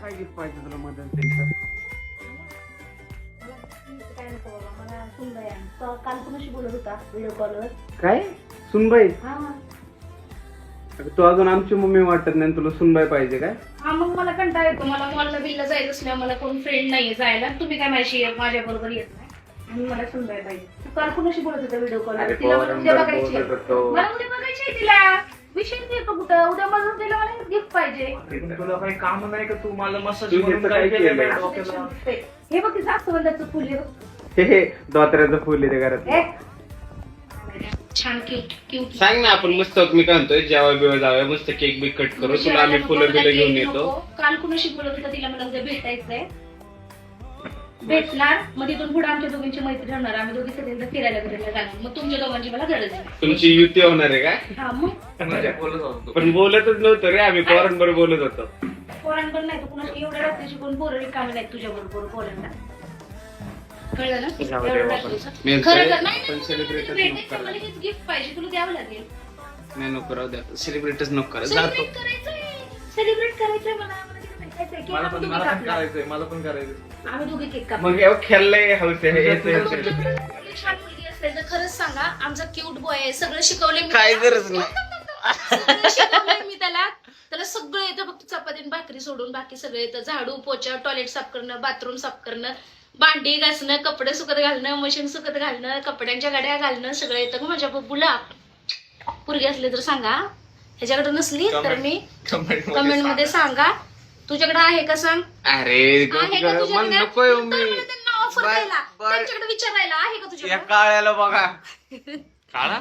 काय गिफ्ट पाहिजे तुला मदत द्यायचं? काय नको बाबा, मला सुनबाई आहे. तो काल कुणाशी बोलत होता व्हिडिओ कॉलवर? काय सुनबाई? हा अगं, तू अजून आमची मम्मी वाटत नाही, तुला सुनबाई पाहिजे काय? हा, मग मला कंटाळा येतो. मला मॉलला बिलला जायचं असल्या, मला कोण फ्रेंड नाहीये जायला. तुम्ही काय माझ्या बरोबर येत नाही आणि मला सुनबाई पाहिजे. तू काल कुणाशी बोलत होता व्हिडिओ कॉलवर? तिला मला उद्या बघायची आहे. मला उद्या बघायची आहे तिला. विषय येतो कुठं? उद्या मधून तिला मला गिफ्ट पाहिजे. तुला काही काम नाही का? तू मला मसाज तू म्हणून ह्याचं काय काय केलं केलंय? डोक्याला? हे बघ, जास्वंदाचं फुल आहे बघ. हे दोतऱ्याचं फुल आहे घरात. हे. छान क्यूट क्यूट. सांग ना, आपण मस्त मी काय म्हणतोय, जेव्हा बिवा जाऊया, मस्त केक बी कट करू, तुला आम्ही फुलं बिलं घेऊन येतो. काल कुणाशी बोलत होता? तिला मला उद्या भेटायचंय. भेटणार, मग तिथून पुढे आमच्या दोघांची मैत्री होणार. आम्ही दोघी सगळ्यांना फिरायला बिरायला जाणार. मग तुमच्या दोघांची मला गरज आहे. तुमची युती होणार आहे काय? हा, मग म्हणजे बोलत होतो. पण बोलतच नव्हतं रे, आम्ही पोरांबरोबर बोलत होतो. पोरांवर नाही तर कुणाशी एवढ्या रात्रीची कोण पोरं रिकामी नाहीत तुझ्या बरोबर पोरांना. कळलं ना? जाऊ दे एवढ्या बाबा. रात्रीचं. मी खरं तर म्हणतोय, पण सेलिब्रेटच नको भेटायचं, मला करायला. हेच गिफ्ट पाहिजे, तुला द्यावं लागेल. नाही, नको राहू द्या, सेलिब्रेटच नको करा, जातो. सेलिब्रेट करायचंय, सेलिब्रेट करायचंय मला. मला तिथे भेटायचंय. केक मला आम्ही पण दोघी मला पण कापणार. करायचंय, मला पण करायचंय. आम्ही दोघी केक कापणार. मग एवढं खेळलंय हौस आहे, याचं- तुमच्याकडे याचं. मुलगी, छान मुलगी असेल तर खरंच सांगा. आमचा क्यूट बॉय आहे. सगळं शिकवले मी काय त्याला. गरज नाही. सगळं शिकवलंय मी त्याला. त्याला सगळं येतं, फक्त चपाती आणि भाकरी सोडून बाकी सगळं येतं. झाडू पोछा, टॉयलेट साफ करणं, बाथरूम साफ करणं, भांडी घासणं, कपडे सुकत घालणं, मशीन सुकत घालणं, कपड्यांच्या गाड्या घालणं, सगळं येतं. मग माझ्या बब्बूला पोरगी असली तर सांगा. ह्याच्याकडे नसली तर मी कमेंट मध्ये सांगा. तुझ्याकडे आहे का सांग? अरे आहे का मला तुझ्याकडे? नकोय तर मी. मला त्यांना ऑफर बाय- द्यायला, बाय. त्यांच्याकडे विचारायला आहे का या तुझ्याकडे? काळ्याला बघा. काळा